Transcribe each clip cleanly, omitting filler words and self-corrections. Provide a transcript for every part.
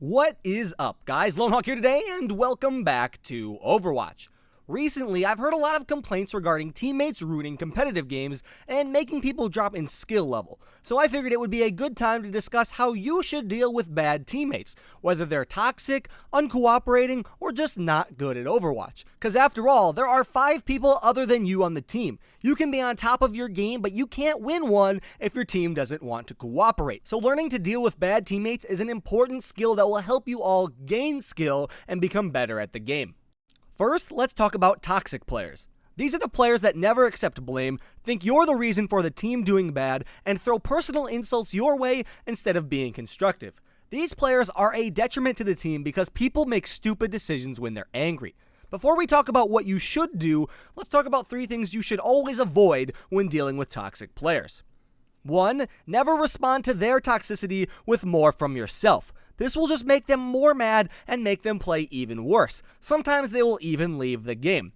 What is up, guys? Lone Hawk here today, and welcome back to Overwatch. Recently, I've heard a lot of complaints regarding teammates ruining competitive games and making people drop in skill level, so I figured it would be a good time to discuss how you should deal with bad teammates, whether they're toxic, uncooperating, or just not good at Overwatch. Because after all, there are 5 people other than you on the team. You can be on top of your game, but you can't win one if your team doesn't want to cooperate. So learning to deal with bad teammates is an important skill that will help you all gain skill and become better at the game. First, let's talk about toxic players. These are the players that never accept blame, think you're the reason for the team doing bad, and throw personal insults your way instead of being constructive. These players are a detriment to the team because people make stupid decisions when they're angry. Before we talk about what you should do, let's talk about 3 things you should always avoid when dealing with toxic players. 1. Never respond to their toxicity with more from yourself. This will just make them more mad and make them play even worse. Sometimes they will even leave the game.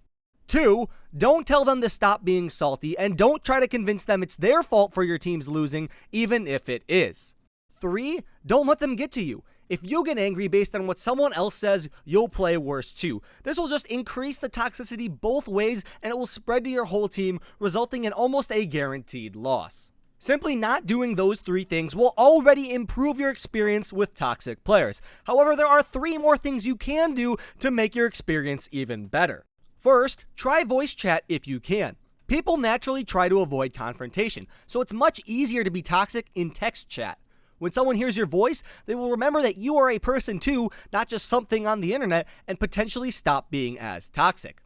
2. Don't tell them to stop being salty, and don't try to convince them it's their fault for your team's losing, even if it is. 3. Don't let them get to you. If you get angry based on what someone else says, you'll play worse too. This will just increase the toxicity both ways, and it will spread to your whole team, resulting in almost a guaranteed loss. Simply not doing those 3 things will already improve your experience with toxic players. However, there are 3 more things you can do to make your experience even better. First, try voice chat if you can. People naturally try to avoid confrontation, so it's much easier to be toxic in text chat. When someone hears your voice, they will remember that you are a person too, not just something on the internet, and potentially stop being as toxic.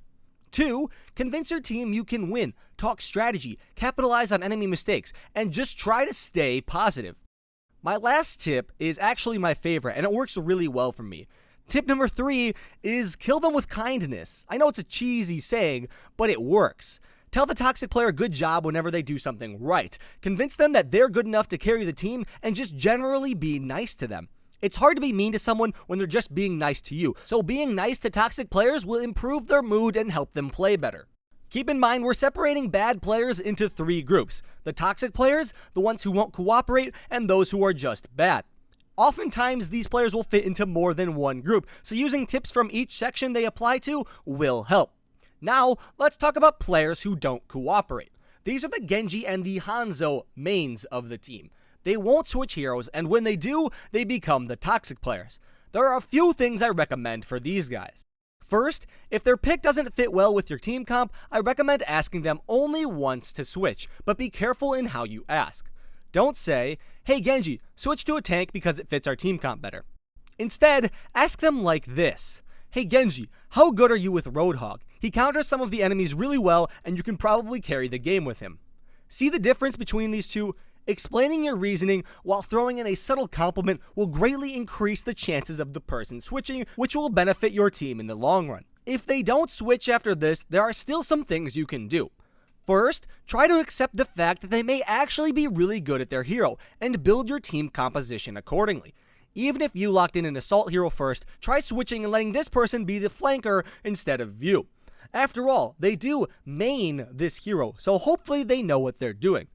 2. Convince your team you can win, talk strategy, capitalize on enemy mistakes, and just try to stay positive. My last tip is actually my favorite, and it works really well for me. Tip number 3 is kill them with kindness. I know it's a cheesy saying, but it works. Tell the toxic player good job whenever they do something right. Convince them that they're good enough to carry the team, and just generally be nice to them. It's hard to be mean to someone when they're just being nice to you, so being nice to toxic players will improve their mood and help them play better. Keep in mind, we're separating bad players into 3 groups. The toxic players, the ones who won't cooperate, and those who are just bad. Oftentimes, these players will fit into more than one group, so using tips from each section they apply to will help. Now, let's talk about players who don't cooperate. These are the Genji and the Hanzo mains of the team. They won't switch heroes, and when they do, they become the toxic players. There are a few things I recommend for these guys. First, if their pick doesn't fit well with your team comp, I recommend asking them only once to switch, but be careful in how you ask. Don't say, "Hey Genji, switch to a tank because it fits our team comp better." Instead, ask them like this. "Hey Genji, how good are you with Roadhog? He counters some of the enemies really well, and you can probably carry the game with him." See the difference between these two? Explaining your reasoning while throwing in a subtle compliment will greatly increase the chances of the person switching, which will benefit your team in the long run. If they don't switch after this, there are still some things you can do. First, try to accept the fact that they may actually be really good at their hero, and build your team composition accordingly. Even if you locked in an assault hero first, try switching and letting this person be the flanker instead of you. After all, they do main this hero, so hopefully they know what they're doing.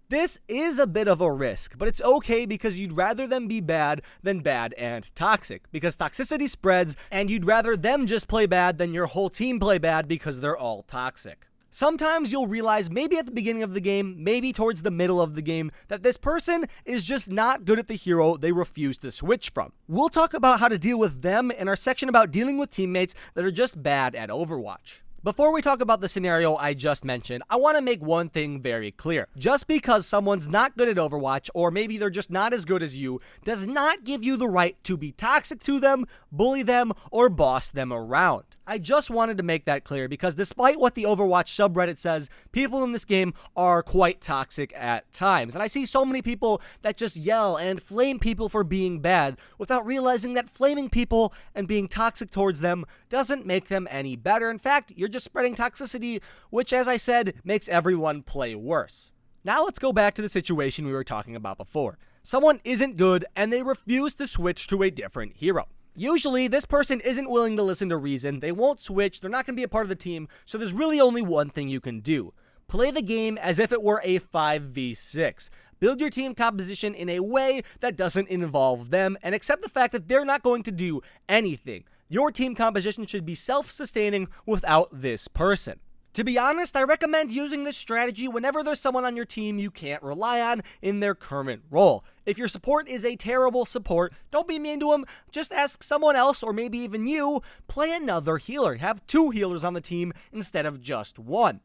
This is a bit of a risk, but it's okay because you'd rather them be bad than bad and toxic, because toxicity spreads, and you'd rather them just play bad than your whole team play bad because they're all toxic. Sometimes you'll realize, maybe at the beginning of the game, maybe towards the middle of the game, that this person is just not good at the hero they refuse to switch from. We'll talk about how to deal with them in our section about dealing with teammates that are just bad at Overwatch. Before we talk about the scenario I just mentioned, I want to make one thing very clear. Just because someone's not good at Overwatch, or maybe they're just not as good as you, does not give you the right to be toxic to them, bully them, or boss them around. I just wanted to make that clear because despite what the Overwatch subreddit says, people in this game are quite toxic at times. And I see so many people that just yell and flame people for being bad without realizing that flaming people and being toxic towards them doesn't make them any better. In fact, you're just spreading toxicity, which, as I said, makes everyone play worse. Now let's go back to the situation we were talking about before. Someone isn't good and they refuse to switch to a different hero. Usually, this person isn't willing to listen to reason, they won't switch, they're not going to be a part of the team, so there's really only one thing you can do. Play the game as if it were a 5v6. Build your team composition in a way that doesn't involve them, and accept the fact that they're not going to do anything. Your team composition should be self-sustaining without this person. To be honest, I recommend using this strategy whenever there's someone on your team you can't rely on in their current role. If your support is a terrible support, don't be mean to him, just ask someone else, or maybe even you, play another healer. Have 2 healers on the team instead of just 1.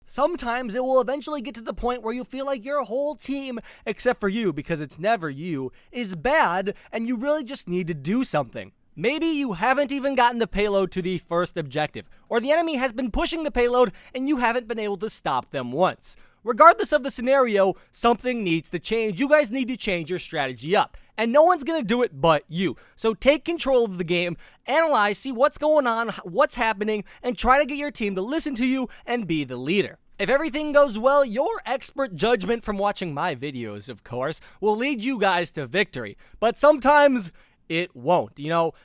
Sometimes it will eventually get to the point where you feel like your whole team, except for you because it's never you, is bad and you really just need to do something. Maybe you haven't even gotten the payload to the first objective, or the enemy has been pushing the payload and you haven't been able to stop them once. Regardless of the scenario, something needs to change. You guys need to change your strategy up, and no one's gonna do it but you. So take control of the game, analyze, see what's going on, what's happening, and try to get your team to listen to you and be the leader. If everything goes well, your expert judgment from watching my videos, of course, will lead you guys to victory. But sometimes it won't.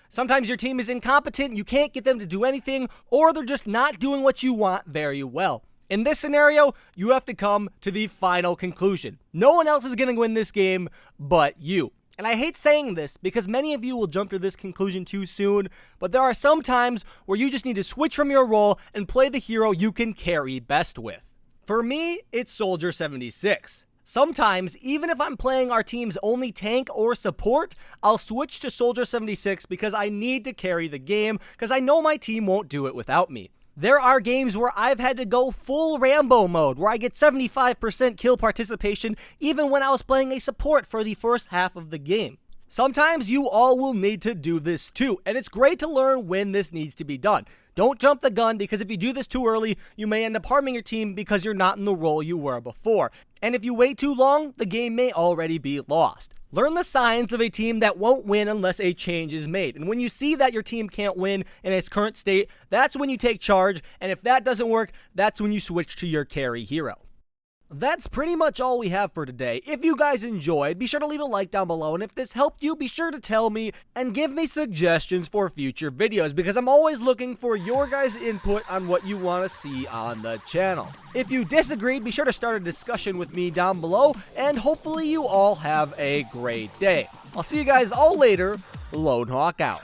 Sometimes your team is incompetent, you can't get them to do anything, or they're just not doing what you want very well. In this scenario, you have to come to the final conclusion. No one else is going to win this game but you. And I hate saying this because many of you will jump to this conclusion too soon, but there are some times where you just need to switch from your role and play the hero you can carry best with. For me, it's Soldier 76. Sometimes, even if I'm playing our team's only tank or support, I'll switch to Soldier 76 because I need to carry the game, because I know my team won't do it without me. There are games where I've had to go full Rambo mode, where I get 75% kill participation even when I was playing a support for the first half of the game. Sometimes you all will need to do this too, and it's great to learn when this needs to be done. Don't jump the gun, because if you do this too early, you may end up harming your team because you're not in the role you were before. And if you wait too long, the game may already be lost. Learn the signs of a team that won't win unless a change is made. And when you see that your team can't win in its current state, that's when you take charge. And if that doesn't work, that's when you switch to your carry hero. That's pretty much all we have for today. If you guys enjoyed, be sure to leave a like down below, and if this helped you, be sure to tell me and give me suggestions for future videos, because I'm always looking for your guys' input on what you want to see on the channel. If you disagreed, be sure to start a discussion with me down below, and hopefully you all have a great day. I'll see you guys all later. Lone Hawk out.